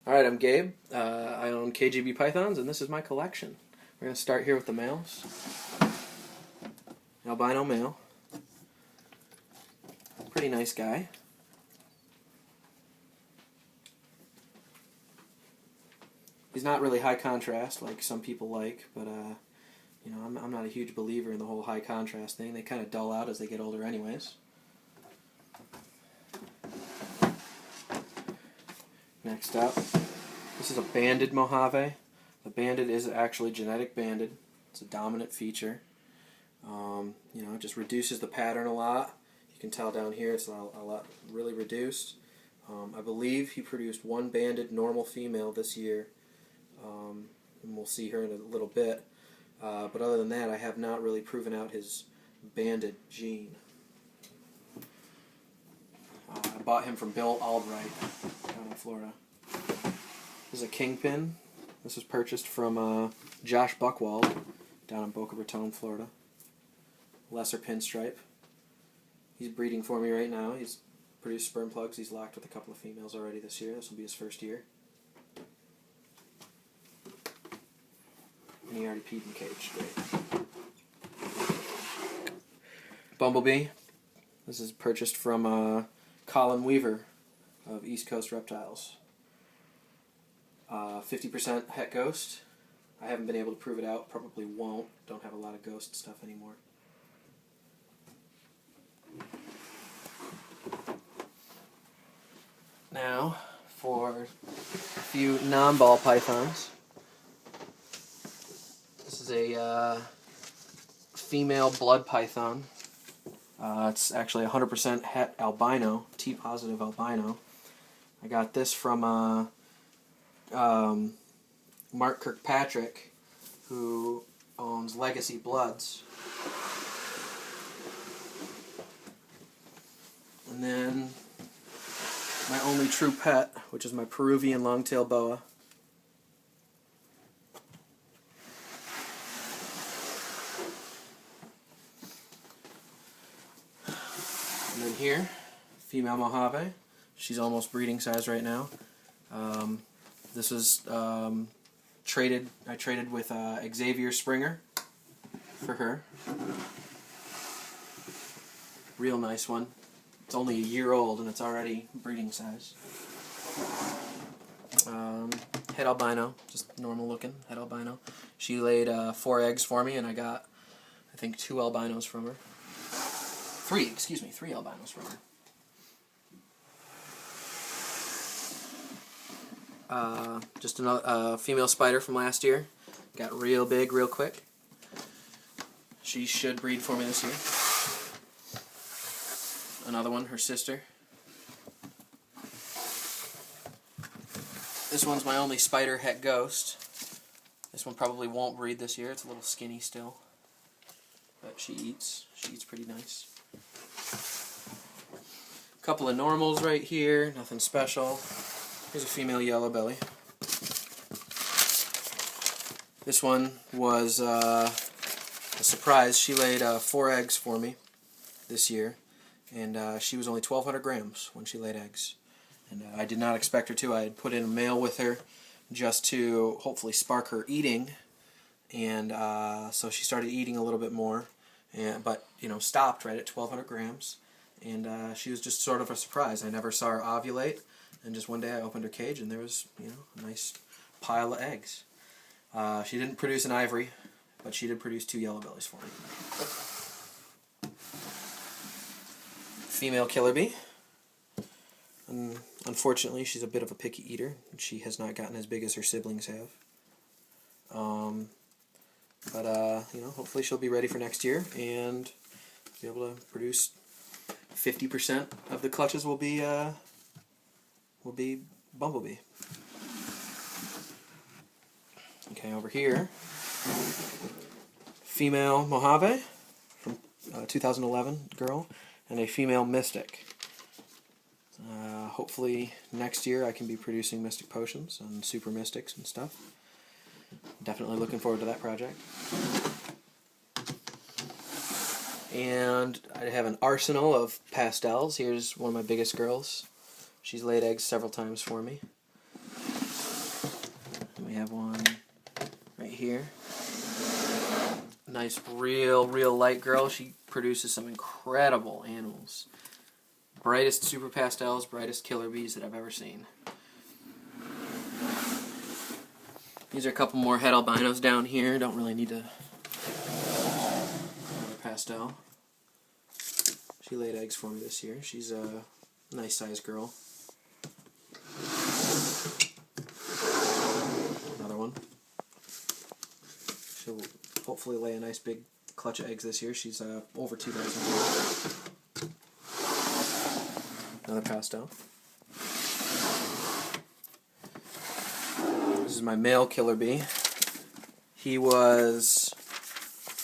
Alright, I'm Gabe. I own KGB Pythons, and this is my collection. We're going to start here with the males. Albino male. Pretty nice guy. He's not really high contrast like some people like, but you know, I'm not a huge believer in the whole high contrast thing. They kind of dull out as they get older anyways. Next up, this is a banded Mojave. The banded is actually genetic banded. It's a dominant feature. You know, it just reduces the pattern a lot. You can tell down here it's a lot really reduced. I believe he produced one banded normal female this year, and we'll see her in a little bit. But other than that, I have not really proven out his banded gene. I bought him from Bill Albright down in Florida. This is a kingpin. This was purchased from Josh Buchwald down in Boca Raton, Florida. Lesser pinstripe. He's breeding for me right now. He's produced sperm plugs. He's locked with a couple of females already this year. This will be his first year. And he already peed in cage. Great. Bumblebee. This is purchased from Colin Weaver of East Coast Reptiles. 50% het ghost. I haven't been able to prove it out. Probably won't. Don't have a lot of ghost stuff anymore. Now, for a few non-ball pythons. This is a female blood python. It's actually 100% het albino, T-positive albino. I got this from Mark Kirkpatrick, who owns Legacy Bloods. And then my only true pet, which is my Peruvian long-tailed boa. And then here, female Mojave. She's almost breeding size right now. This was I traded with Xavier Springer for her. Real nice one. It's only a year old and it's already breeding size. Het albino, just normal looking het albino. She laid 4 eggs for me, and I got, I think, 2 albinos from her. 3 albinos from her. Just another female spider from last year. Got real big real quick. She should breed for me this year. Another one, her sister. This one's my only spider het ghost. This one probably won't breed this year. It's a little skinny still. But she eats. She eats pretty nice. Couple of normals right here. Nothing special. Here's a female yellow belly. This one was a surprise. She laid 4 eggs for me this year. And she was only 1,200 grams when she laid eggs. And I did not expect her to. I had put in a male with her just to hopefully spark her eating. And so she started eating a little bit more. But, you know, stopped right at 1,200 grams. And she was just sort of a surprise. I never saw her ovulate. And just one day I opened her cage and there was, you know, a nice pile of eggs. She didn't produce an ivory, but she did produce 2 yellow bellies for me. Female killer bee. And unfortunately, she's a bit of a picky eater. She has not gotten as big as her siblings have. You know, hopefully she'll be ready for next year and be able to produce 50% of the clutches will be bumblebee. Okay, over here, female Mojave from 2011 girl, and a female mystic. Hopefully next year I can be producing mystic potions and super mystics and stuff. Definitely looking forward to that project. And I have an arsenal of pastels. Here's one of my biggest girls. She's laid eggs several times for me. here. Nice, real light girl. She produces some incredible animals. Brightest super pastels, brightest killer bees that I've ever seen. These are a couple more head albinos down here. Don't really need to another pastel. She laid eggs for me this year. She's a nice sized girl. Another one. She'll hopefully lay a nice big clutch of eggs this year. She's over 2,000. Another pastel. This is my male killer bee. He was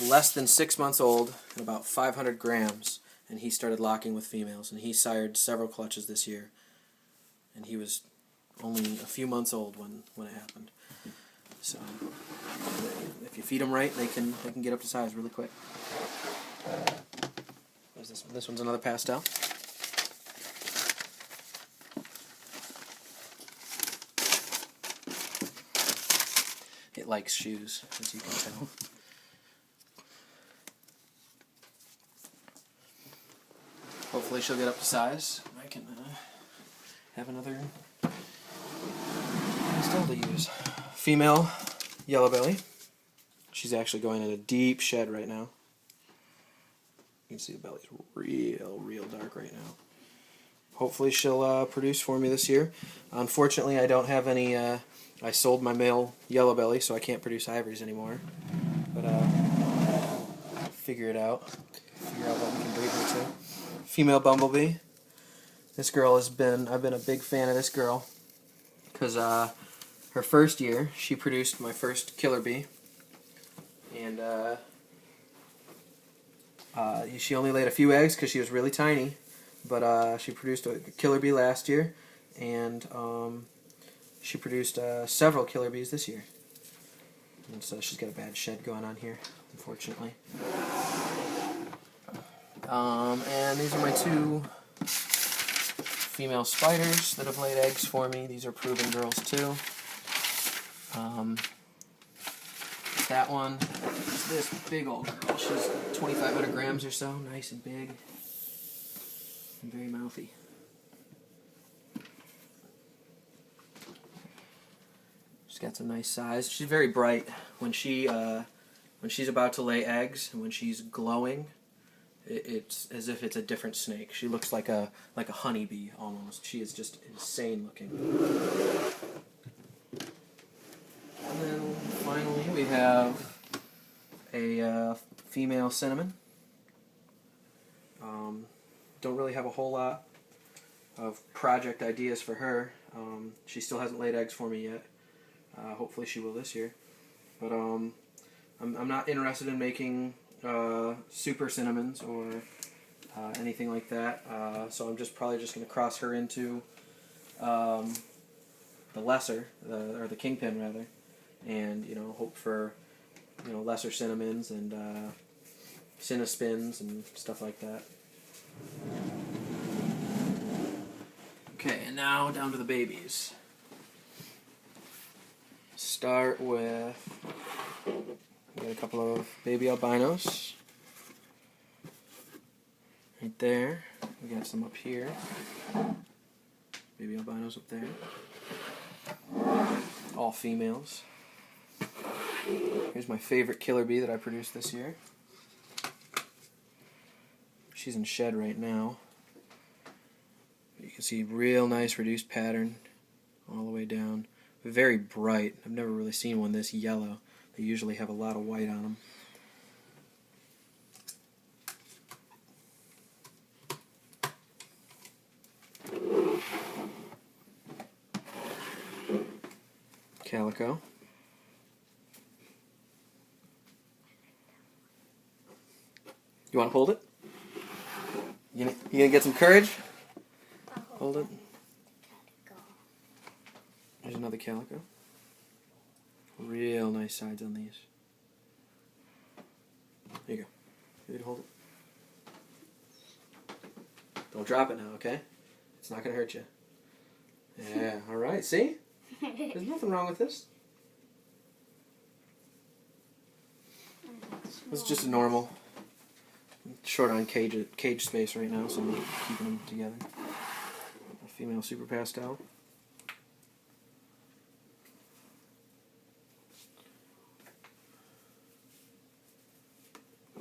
less than 6 months old and about 500 grams, and he started locking with females, and he sired several clutches this year, and he was only a few months old when it happened. So if you feed them right, they can get up to size really quick. There's this one. This one's another pastel. It likes shoes, as you can tell. Hopefully she'll get up to size. I can have another pastel to use. Female yellow belly. She's actually going in a deep shed right now. You can see the belly's real dark right now. Hopefully she'll produce for me this year. Unfortunately, I don't have any. I sold my male yellow belly, so I can't produce ivories anymore. But figure it out. Figure out what we can breed her to. Female bumblebee. This girl has been. I've been a big fan of this girl because her first year she produced my first killer bee, and she only laid a few eggs because she was really tiny. But she produced a killer bee last year, and she produced several killer bees this year. And so she's got a bad shed going on here, unfortunately. And these are my two female spiders that have laid eggs for me. These are proven girls too. That one is this big old girl. She's 2,500 grams or so, nice and big. And very mouthy. She's got some nice size. She's very bright when she's about to lay eggs, and when she's glowing, it's as if it's a different snake. She looks like a honeybee almost. She is just insane looking. And then finally we have a female cinnamon. Don't really have a whole lot of project ideas for her. She still hasn't laid eggs for me yet. Hopefully she will this year. But I'm not interested in making super cinnamons or anything like that. So I'm probably just going to cross her into the lesser, or the kingpin rather, and hope for lesser cinnamons and cinnaspins and stuff like that. Okay, and now down to the babies. Start with, we got a couple of baby albinos right there. We got some up here. Baby albinos up there. All females. Here's my favorite killer bee that I produced this year. She's in shed right now. You can see real nice reduced pattern all the way down. Very bright. I've never really seen one this yellow. They usually have a lot of white on them. Calico. You want to hold it? You gonna get some courage? Hold it. There's another calico. Real nice sides on these. There you go. You need to hold it. Don't drop it now, okay? It's not gonna hurt you. Yeah, alright, see? There's nothing wrong with this. This is just a normal. Short on cage space right now, so I'm keeping them together. A female super pastel.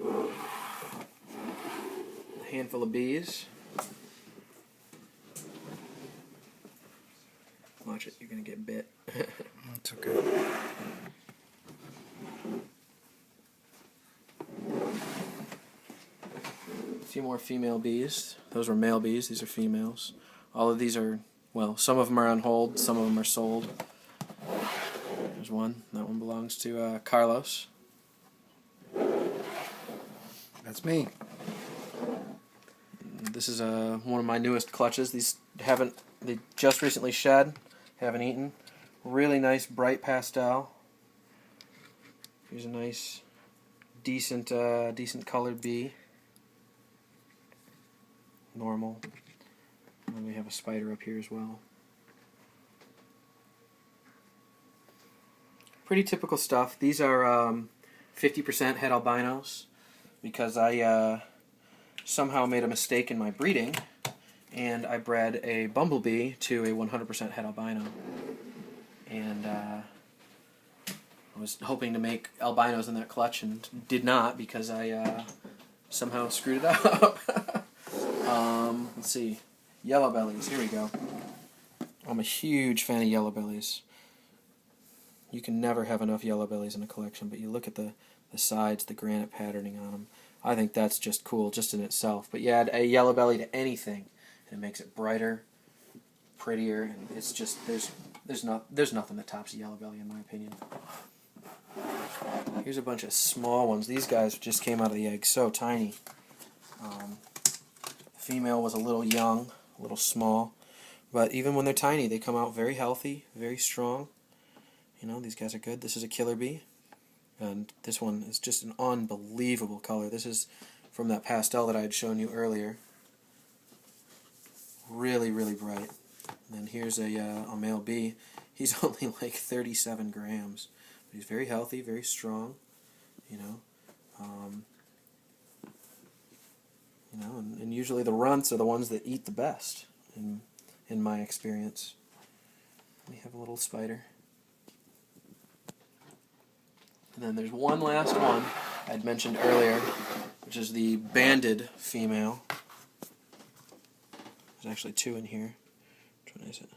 A handful of bees. Watch it, you're gonna get bit. That's okay. A few more female bees. Those were male bees, these are females. All of these are, well, some of them are on hold, some of them are sold. There's one. That one belongs to Carlos. That's me. This is one of my newest clutches. They just recently shed, haven't eaten. Really nice bright pastel. Here's a nice, decent colored bee. Normal. And then we have a spider up here as well. Pretty typical stuff. These are 50% het albinos because I somehow made a mistake in my breeding and I bred a bumblebee to a 100% het albino. And I was hoping to make albinos in that clutch and did not because I somehow screwed it up. Let's see. Yellow bellies. Here we go. I'm a huge fan of yellow bellies. You can never have enough yellow bellies in a collection, but you look at the sides, the granite patterning on them. I think that's just cool, just in itself. But you add a yellow belly to anything, and it makes it brighter, prettier, and it's just there's nothing that tops a yellow belly in my opinion. Here's a bunch of small ones. These guys just came out of the egg, so tiny. The female was a little young, a little small, but even when they're tiny, they come out very healthy, very strong. You know, these guys are good. This is a killer bee, and this one is just an unbelievable color. This is from that pastel that I had shown you earlier. Really, really bright. And then here's a male bee. He's only like 37 grams. But he's very healthy, very strong, you know. And usually the runts are the ones that eat the best, in my experience. We have a little spider. And then there's one last one I'd mentioned earlier, which is the banded female. There's actually two in here. Which one is it?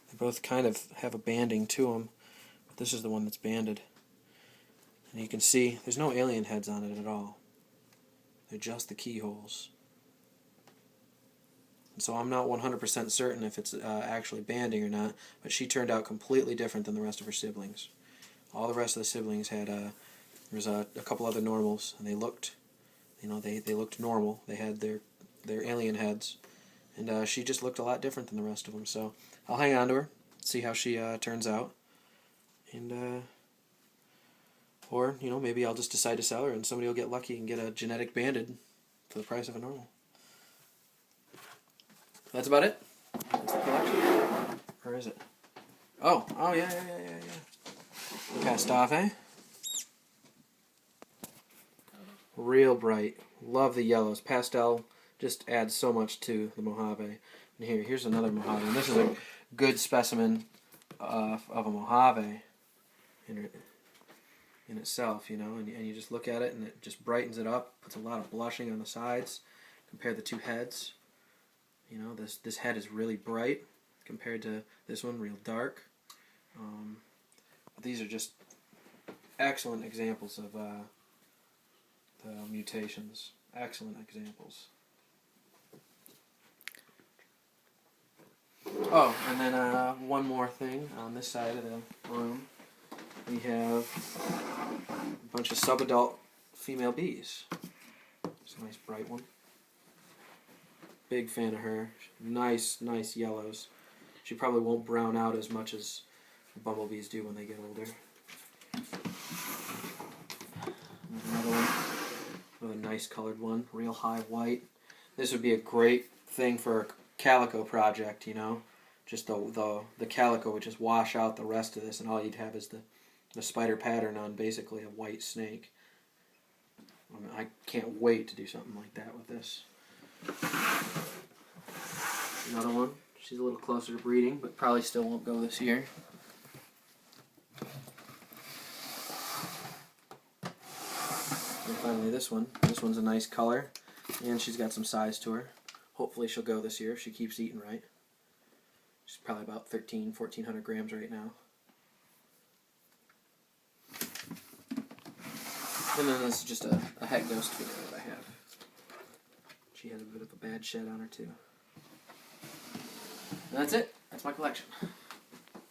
They both kind of have a banding to them, but this is the one that's banded. And you can see there's no alien heads on it at all. They're just the keyholes. And so I'm not 100% certain if it's actually banding or not, but she turned out completely different than the rest of her siblings. All the rest of the siblings had there was a couple other normals, and they looked, you know, they looked normal. They had their alien heads, and she just looked a lot different than the rest of them. So I'll hang on to her, see how she turns out, and or you know, maybe I'll just decide to sell her, and somebody will get lucky and get a genetic banded for the price of a normal. That's about it. That's the collection. Or is it? Oh yeah. Passed off, eh? Real bright. Love the yellows. Pastel just adds so much to the Mojave. And here's another Mojave. And this is a good specimen of a Mojave in itself, you know. And you just look at it, and it just brightens it up. Puts a lot of blushing on the sides. Compare the two heads. You know, this head is really bright compared to this one, real dark. These are just excellent examples of the mutations. Excellent examples. Oh, and then one more thing on this side of the room. We have a bunch of subadult female bees. It's a nice bright one. Big fan of her. Nice yellows. She probably won't brown out as much as bumblebees do when they get older. Another one. Another nice colored one. Real high white. This would be a great thing for a calico project, you know. Just the calico would just wash out the rest of this, and all you'd have is the spider pattern on basically a white snake. I can't wait to do something like that with this. Another one. She's a little closer to breeding, but probably still won't go this year. And finally this one. This one's a nice color, and she's got some size to her. Hopefully she'll go this year if she keeps eating right. She's probably about 1,400 grams right now. And then this is just a het ghost female that I have. She had a bit of a bad shed on her too. And that's it. That's my collection.